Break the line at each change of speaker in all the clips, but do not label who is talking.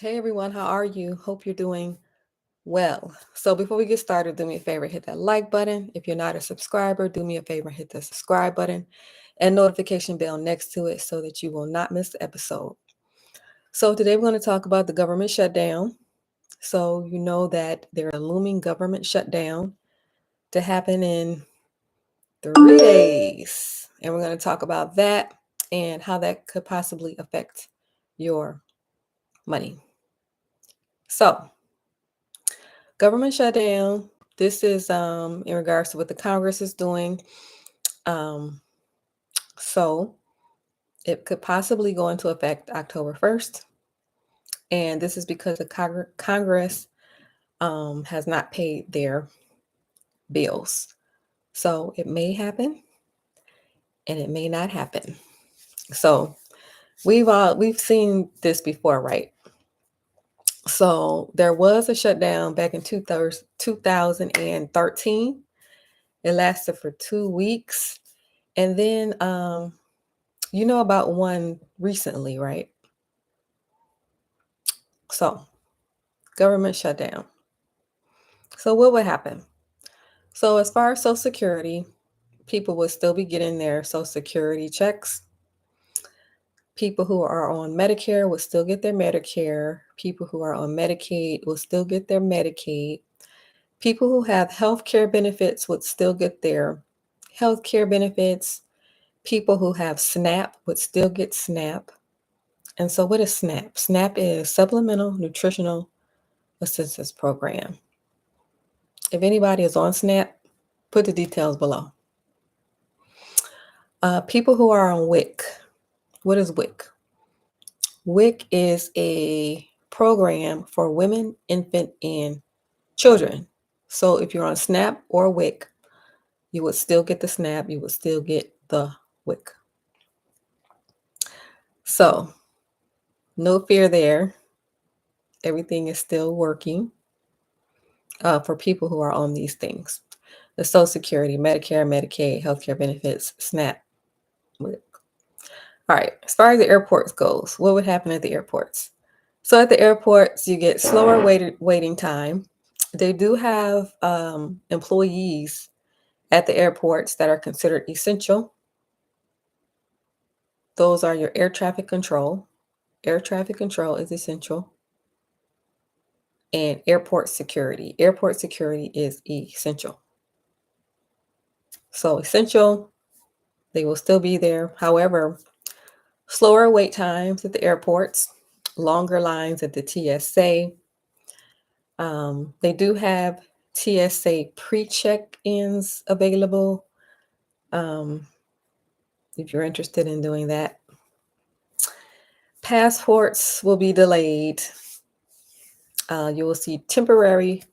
Hey everyone, how are you? Hope you're doing well. So before we get started, do me a favor, hit that like button. If you're not a subscriber, do me a favor, hit the subscribe button and notification bell next to it so that you will not miss the episode. So today we're going to talk about the government shutdown. So you know that there's a looming government shutdown to happen in 3 days. And we're going to talk about that and how that could possibly affect your money. So government shutdown. This is in regards to what the Congress is doing. Um, so it could possibly go into effect October 1st. And this is because the Congress has not paid their bills. So it may happen and it may not happen. So we've seen this before, right? So there was a shutdown back in 2013. It lasted for 2 weeks. And then you know about one recently, right? So, government shutdown. So, what would happen? So, as far as Social Security, people would still be getting their Social Security checks. People who are on Medicare would still get their Medicare. People who are on Medicaid will still get their Medicaid. People who have health care benefits would still get their health care benefits. People who have SNAP would still get SNAP. And so, what is SNAP? SNAP is Supplemental Nutritional Assistance Program. If anybody is on SNAP, put the details below. People who are on WIC. What is WIC? WIC is a program for women, infant, and children. So if you're on SNAP or WIC, you would still get the SNAP, you would still get the WIC. So no fear there. Everything is still working for people who are on these things. The Social Security, Medicare, Medicaid, healthcare benefits, SNAP, WIC. All right, as far as the airports goes, what would happen at the airports? So at the airports, you get slower waiting time. They do have employees at the airports that are considered essential. Those are your air traffic control. Air traffic control is essential. And airport security. Airport security is essential. So essential, they will still be there. However, slower wait times at the airports, longer lines at the TSA. They do have TSA pre-check-ins available if you're interested in doing that. Passports will be delayed. You will see temporary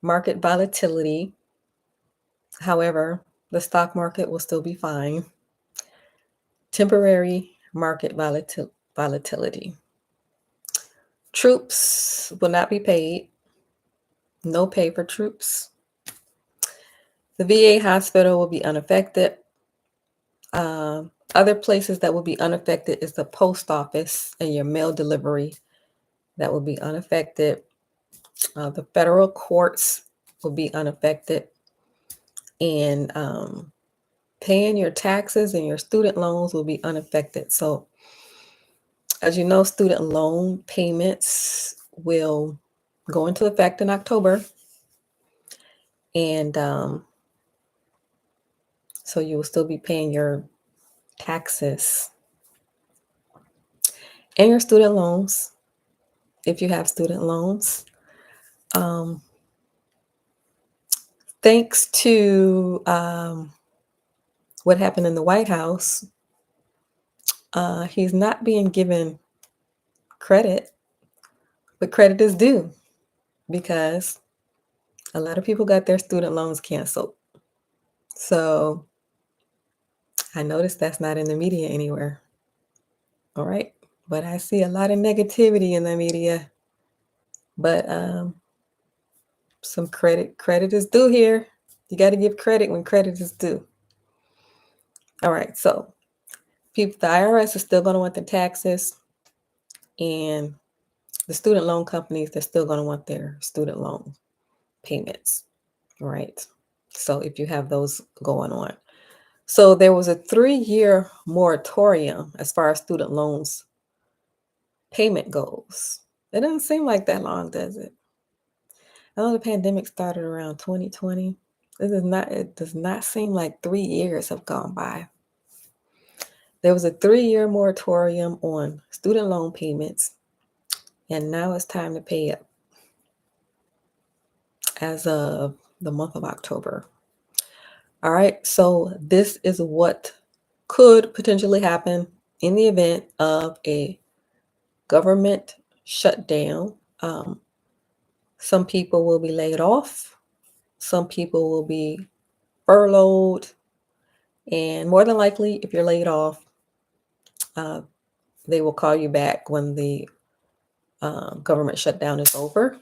market volatility. However, the stock market will still be fine. Temporary market volatility. Troops will not be paid. No pay for troops. The VA hospital will be unaffected. Other places that will be unaffected is the post office and your mail delivery. That will be unaffected. The federal courts will be unaffected. And paying your taxes and your student loans will be unaffected. So, as you know, student loan payments will go into effect in October. And so you will still be paying your taxes and your student loans if you have student loans. Thanks to what happened in the White House, he's not being given credit, but credit is due because a lot of people got their student loans canceled. So I noticed that's not in the media anywhere. All right. But I see a lot of negativity in the media. But some credit is due here. You got to give credit when credit is due. All right. So people, the IRS is still going to want the taxes. And the student loan companies, they're still going to want their student loan payments, right? So if you have those going on. So there was a 3-year moratorium as far as student loans payment goes. It doesn't seem like that long, does it? I know the pandemic started around 2020. It does not seem like 3 years have gone by. There was a 3-year moratorium on student loan payments, and now it's time to pay up as of the month of October. All right, so this is what could potentially happen in the event of a government shutdown. Some people will be laid off, some people will be furloughed, and more than likely, if you're laid off, they will call you back when the government shutdown is over.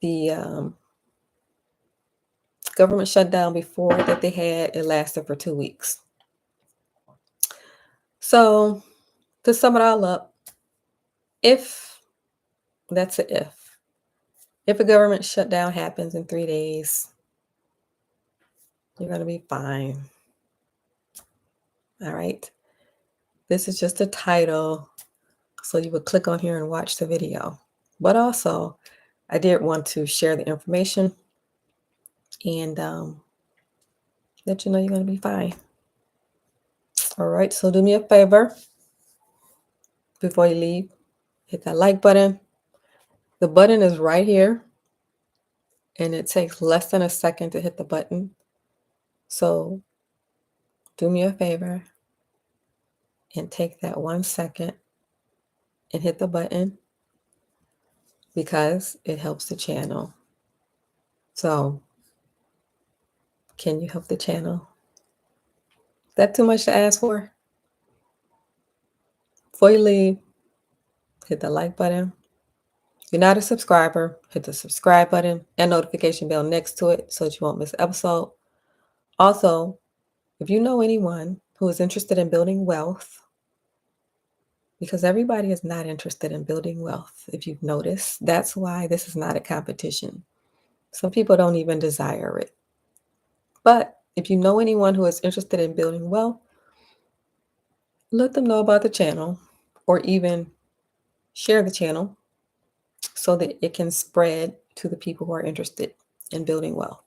The government shutdown before that they had, it lasted for 2 weeks. So to sum it all up, if that's a if a government shutdown happens in 3 days, you're going to be fine. All right. This is just a title, so you would click on here and watch the video. But also, I did want to share the information and let you know you're going to be fine. All right, so do me a favor before you leave, hit that like button. The button is right here, and it takes less than a second to hit the button. So do me a favor and take that 1 second and hit the button because it helps the channel. So can you help the channel? Is that too much to ask for? Before you leave, hit the like button. If you're not a subscriber, hit the subscribe button and notification bell next to it so that you won't miss an episode. Also, if you know anyone who is interested in building wealth, because everybody is not interested in building wealth, if you've noticed, that's why this is not a competition. Some people don't even desire it. But if you know anyone who is interested in building wealth, let them know about the channel or even share the channel so that it can spread to the people who are interested in building wealth.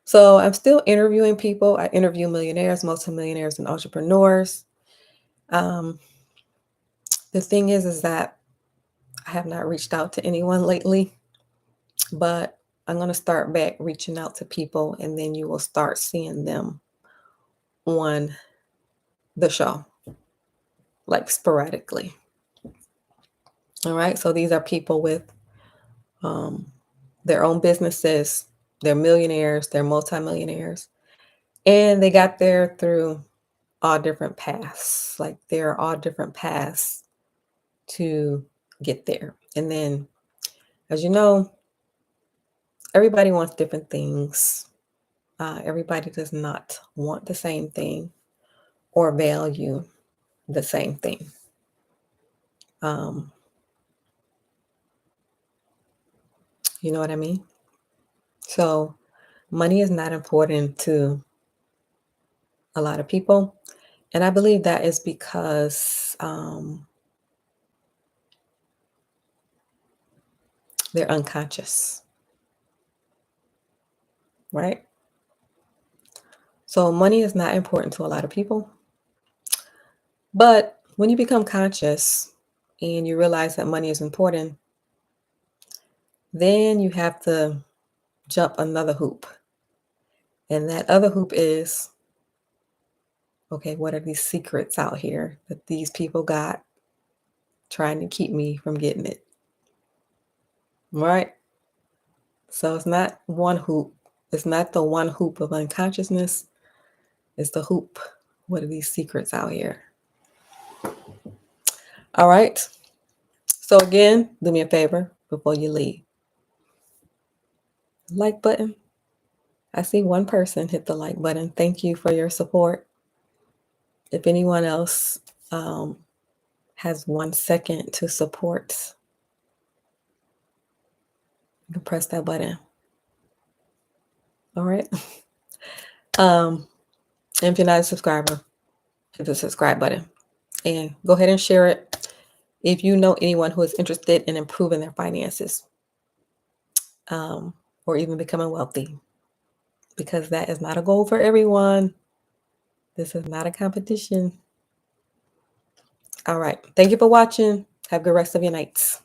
So I'm still interviewing people. I interview millionaires, multimillionaires, and entrepreneurs. The thing is that I have not reached out to anyone lately, but I'm going to start back reaching out to people, and then you will start seeing them on the show, like sporadically. All right. So these are people with their own businesses. They're millionaires, they're multimillionaires, and they got there through all different paths. Like there are all different paths to get there. And then, as you know, everybody wants different things. Everybody does not want the same thing or value the same thing. You know what I mean? So money is not important to a lot of people. And I believe that is because they're unconscious, right? So money is not important to a lot of people. But when you become conscious and you realize that money is important, then you have to jump another hoop. And that other hoop is, okay, what are these secrets out here that these people got trying to keep me from getting it? Right? So it's not one hoop. It's not the one hoop of unconsciousness. It's the hoop. What are these secrets out here? All right. So again, do me a favor before you leave. Like button. I see one person hit the like button. Thank you for your support. If anyone else has 1 second to support You can press that button. All right. And if you're not a subscriber, hit the subscribe button and go ahead and share it if you know anyone who is interested in improving their finances, or even becoming wealthy, because that is not a goal for everyone. This is not a competition. All right. Thank you for watching. Have a good rest of your nights.